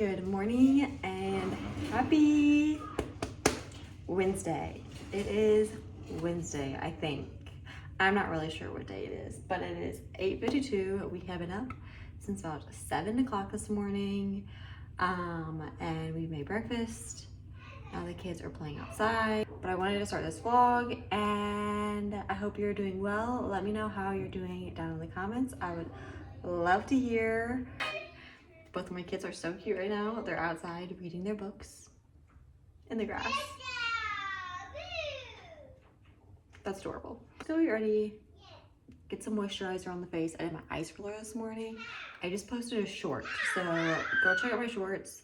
Good morning and happy Wednesday. It is Wednesday, I think. I'm not really sure what day it is, but it is 8:52. We have been up since about 7 o'clock this morning, and we made breakfast. Now the kids are playing outside, but I wanted to start this vlog, and I hope you're doing well. Let me know how you're doing down in the comments. I would love to hear. Both of my kids are so cute right now. They're outside reading their books in the grass. That's adorable. So we already get some moisturizer on the face. I did my ice roller this morning. I just posted a short, so go check out my shorts.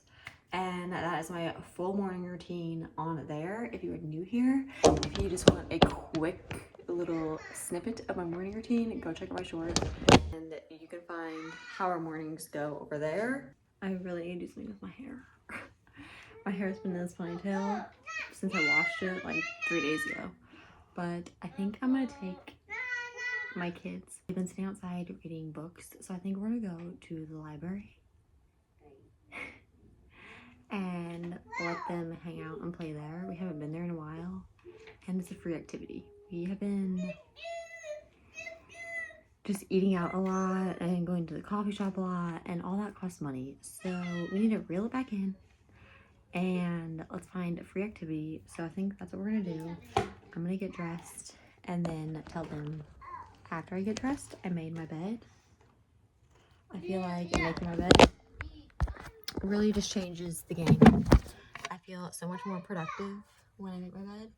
And that is my full morning routine on there. If you are new here, if you just want a quick little snippet of my morning routine, go check out my shorts. And you can find how our mornings go over there. I really need to do something with my hair. My hair has been in this ponytail since I washed it like 3 days ago. But I think I'm gonna take my kids. They've been sitting outside reading books, so I think we're gonna go to the library and let them hang out and play there. We haven't been there in a while, and it's a free activity. We have been just eating out a lot and going to the coffee shop a lot, and all that costs money. So we need to reel it back in and let's find a free activity. So I think that's what we're gonna do. I'm gonna get dressed and then tell them after I get dressed I made my bed. I feel like making my bed really just changes the game. I feel so much more productive when I make my bed.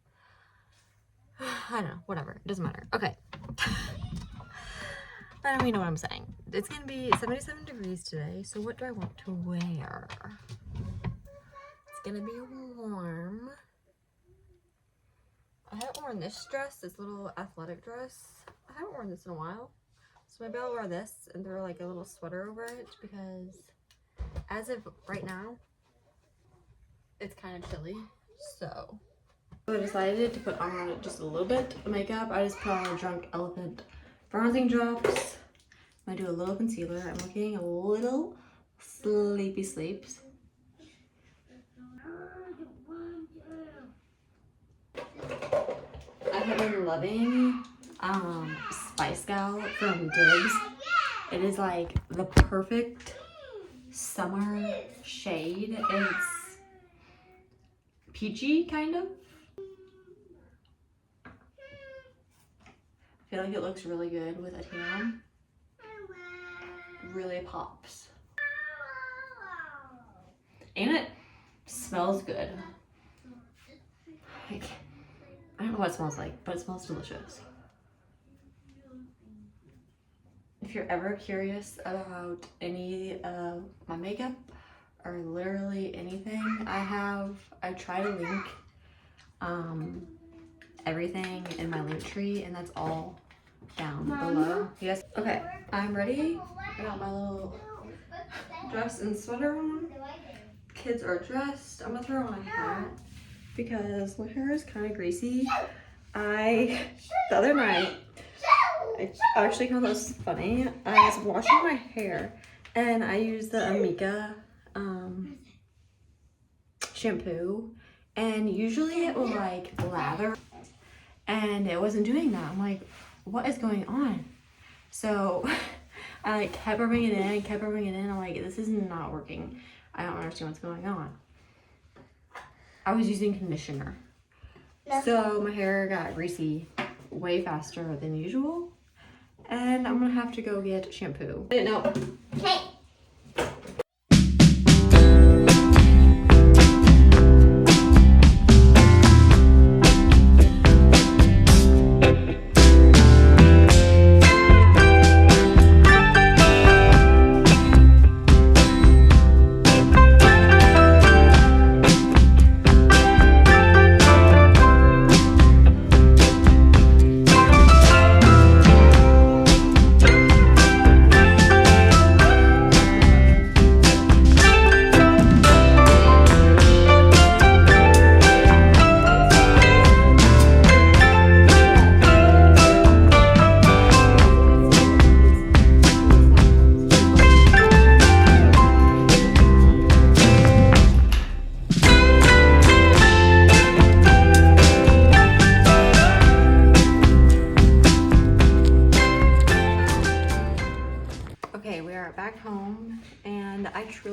I don't know, whatever, it doesn't matter. Okay. I don't even know what I'm saying. It's gonna be 77 degrees today, so what do I want to wear? It's gonna be warm. I haven't worn this dress, this little athletic dress. I haven't worn this in a while. So maybe I'll wear this and throw like a little sweater over it, because as of right now, it's kind of chilly, so. I decided to put on just a little bit of makeup. I just put on a Drunk Elephant bronzing drops. I'm gonna do a little concealer. I'm looking a little sleepy sleeps. I have been loving Spice Gal from Dibs. It is like the perfect summer shade. It's peachy kind of. I feel like it looks really good with a tan. Really pops. And it smells good. Like, I don't know what it smells like, but it smells delicious. If you're ever curious about any of my makeup or literally anything I try to link everything in my link tree, and that's all down below. Yes. Okay, I'm ready. I got my little dress and sweater on. Kids are dressed. I'm gonna throw on a hat because my hair is kind of greasy. The other night, I actually found this funny. I was washing my hair and I used the Amika shampoo, and usually it will like lather, and it wasn't doing that. I'm like, what is going on? So I like kept rubbing it in, kept rubbing it in. I'm like, this is not working. I don't understand what's going on. I was using conditioner. So my hair got greasy way faster than usual. And I'm gonna have to go get shampoo. I didn't know. Okay.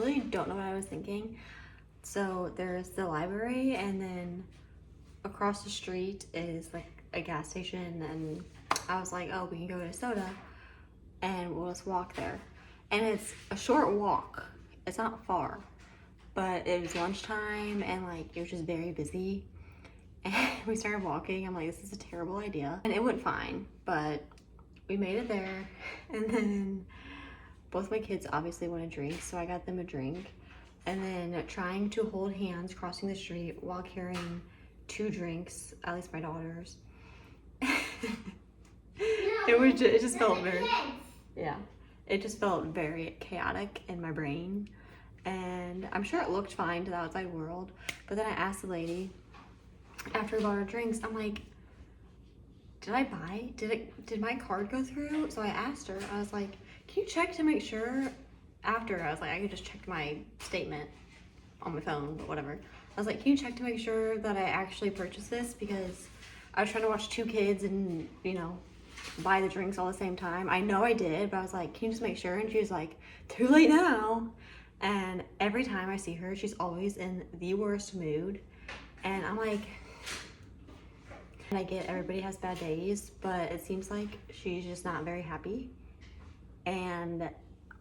really don't know what I was thinking. So there's the library, and then across the street is like a gas station, and I was like, oh, we can go get a soda and we'll just walk there. And it's a short walk, it's not far, but it was lunchtime and like it was just very busy. And we started walking. I'm like, this is a terrible idea. And it went fine, but we made it there. And then both my kids obviously want a drink, so I got them a drink. And then trying to hold hands crossing the street while carrying 2 drinks, at least my daughter's. It just felt very, yeah, it just felt very chaotic in my brain. And I'm sure it looked fine to the outside world, but then I asked the lady after we bought our drinks, I'm like, did my card go through? So I asked her, I was like, can you check to make sure? After, I was like, I could just check my statement on my phone, but whatever. I was like, can you check to make sure that I actually purchased this? Because I was trying to watch 2 kids and, you know, buy the drinks all the same time. I know I did, but I was like, can you just make sure? And she was like, too late now. And every time I see her, she's always in the worst mood. And I'm like, and I get everybody has bad days, but it seems like she's just not very happy and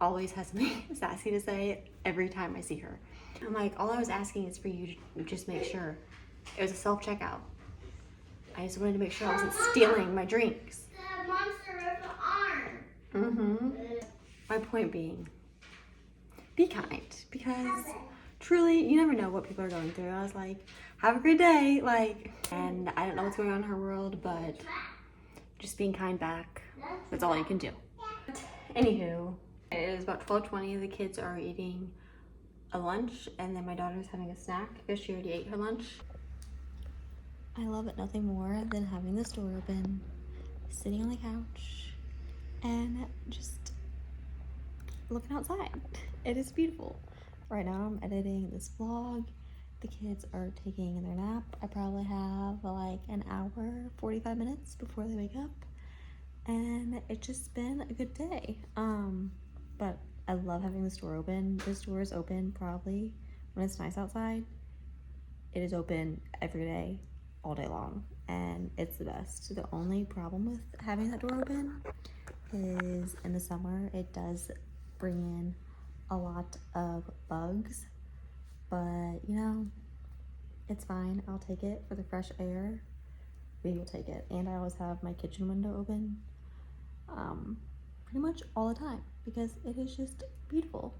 always has something sassy to say every time I see her. I'm like, all I was asking is for you to just make sure. It was a self-checkout. I just wanted to make sure I wasn't stealing my drinks. The monster with the arm. My point being, be kind, because truly, you never know what people are going through. I was like, have a great day, like, and I don't know what's going on in her world, but just being kind back, that's all you can do. Anywho, it is about 12:20. The kids are eating a lunch, and then my daughter's having a snack because she already ate her lunch. I love it nothing more than having this door open, sitting on the couch, and just looking outside. It is beautiful. Right now I'm editing this vlog. The kids are taking their nap. I probably have like an hour, 45 minutes before they wake up. And it's just been a good day. But I love having this door open. This door is open probably when it's nice outside. It is open every day, all day long, and it's the best. The only problem with having that door open is in the summer, it does bring in a lot of bugs, but you know, it's fine. I'll take it for the fresh air. We will take it. And I always have my kitchen window open pretty much all the time because it is just beautiful.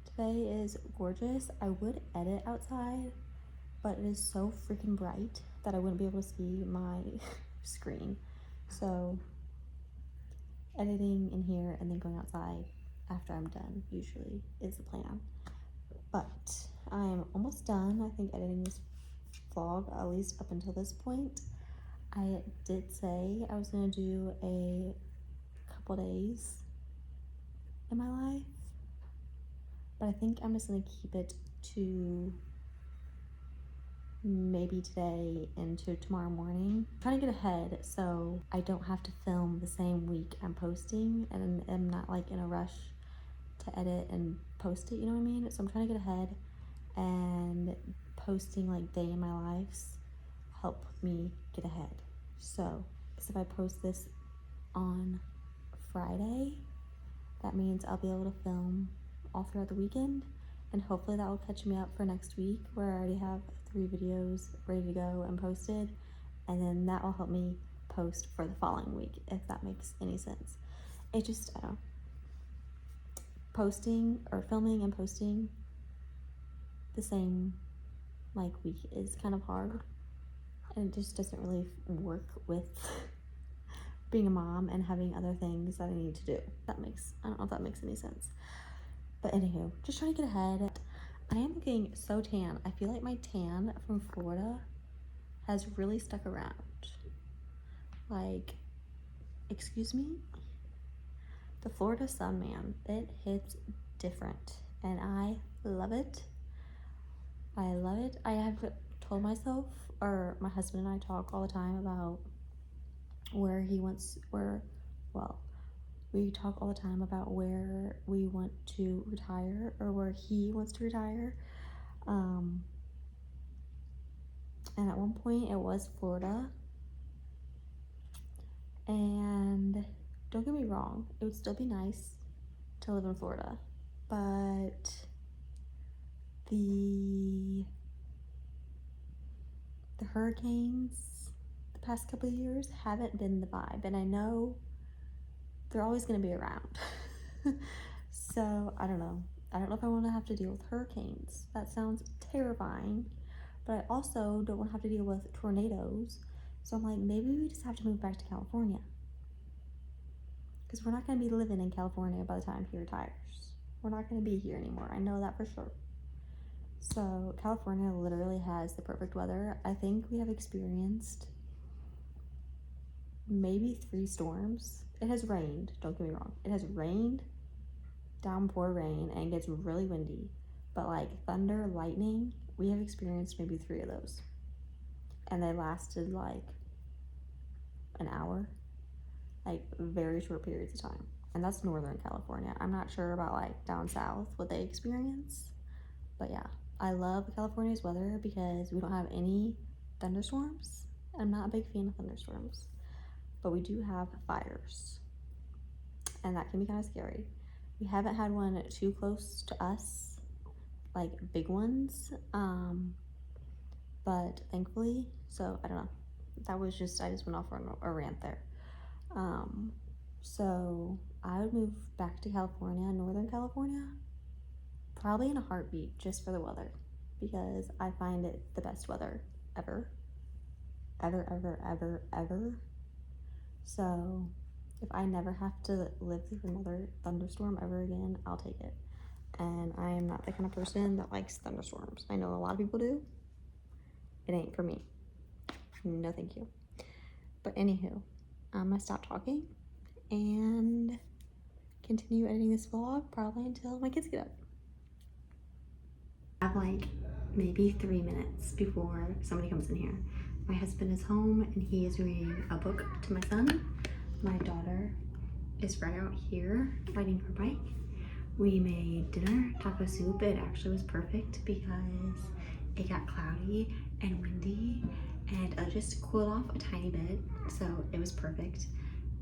Today is gorgeous. I would edit outside, but it is so freaking bright that I wouldn't be able to see my screen. So editing in here and then going outside after I'm done usually is the plan. But I'm almost done, I think, editing this vlog, at least up until this point. I did say I was gonna do a couple days in my life, but I think I'm just gonna keep it to maybe today into tomorrow morning. I'm trying to get ahead so I don't have to film the same week I'm posting, and I'm not like in a rush to edit and post it, you know what I mean? So I'm trying to get ahead, and posting like day in my lives help me get ahead. So if I post this on Friday, that means I'll be able to film all throughout the weekend, and hopefully that will catch me up for next week where I already have 3 videos ready to go and posted, and then that will help me post for the following week, if that makes any sense. It just, I don't know, posting or filming and posting the same like week is kind of hard, and it just doesn't really work with being a mom and having other things that I need to do. I don't know if that makes any sense. But anywho, just trying to get ahead. I am looking so tan. I feel like my tan from Florida has really stuck around. Like, excuse me? The Florida sun, man, it hits different, and I love it. I love it. I have told myself, or my husband and I talk all the time about We talk all the time about where we want to retire or where he wants to retire. And at one point it was Florida. And don't get me wrong, it would still be nice to live in Florida, but the hurricanes the past couple of years haven't been the vibe, and I know they're always going to be around. So I don't know if I want to have to deal with hurricanes. That sounds terrifying, but I also don't want to have to deal with tornadoes. So I'm like, maybe we just have to move back to California, because we're not going to be living in California by the time he retires. We're not going to be here anymore. I know that for sure. So California literally has the perfect weather. I think we have experienced maybe 3 storms. It has rained, don't get me wrong. It has rained, downpour rain, and it gets really windy. But like thunder, lightning, we have experienced maybe 3 of those. And they lasted like an hour, like very short periods of time. And that's Northern California. I'm not sure about like down south what they experience. But yeah, I love California's weather because we don't have any thunderstorms. I'm not a big fan of thunderstorms, but we do have fires, and that can be kind of scary. We haven't had one too close to us, like big ones, but thankfully. So I don't know, that was just, I just went off on a rant there. So I would move back to California, Northern California, probably in a heartbeat, just for the weather, because I find it the best weather ever. So if I never have to live through another thunderstorm ever again, I'll take it. And I am not the kind of person that likes thunderstorms. I know a lot of people do. It ain't for me. No thank you. But anywho, I'm gonna stop talking and continue editing this vlog probably until my kids get up. I have like maybe 3 minutes before somebody comes in here. My husband is home and he is reading a book to my son. My daughter is right out here riding her bike. We made dinner, taco soup. It actually was perfect because it got cloudy and windy and it just cooled off a tiny bit, so it was perfect.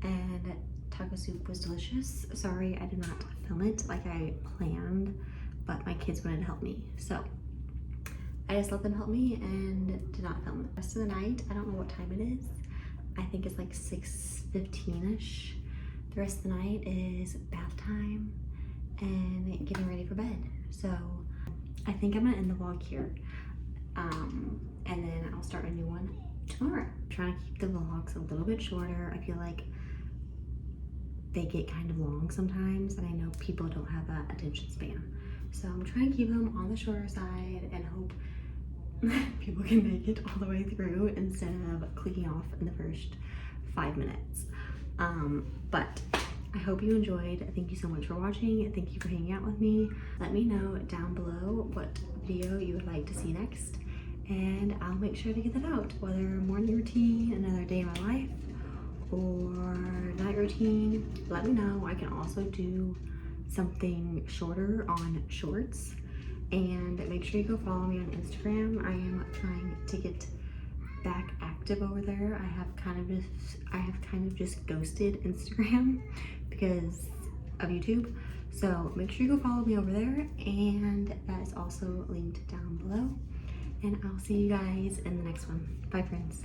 And taco soup was delicious. Sorry I did not film it like I planned, but my kids wanted to help me, so I just let them help me and did not film it. The rest of the night, I don't know what time it is. I think it's like 6:15ish. The rest of the night is bath time and getting ready for bed. So I think I'm gonna end the vlog here. And then I'll start a new one tomorrow. I'm trying to keep the vlogs a little bit shorter. I feel like they get kind of long sometimes, and I know people don't have that attention span. So I'm trying to keep them on the shorter side and hope people can make it all the way through instead of clicking off in the first 5 minutes. But I hope you enjoyed. Thank you so much for watching. Thank you for hanging out with me. Let me know down below what video you would like to see next, and I'll make sure to get that out, whether morning routine, another day in my life, or night routine. Let me know. I can also do something shorter on shorts. And make sure you go follow me on Instagram. I am trying to get back active over there. I have kind of just ghosted Instagram because of YouTube. So make sure you go follow me over there, and that is also linked down below. And I'll see you guys in the next one. Bye friends.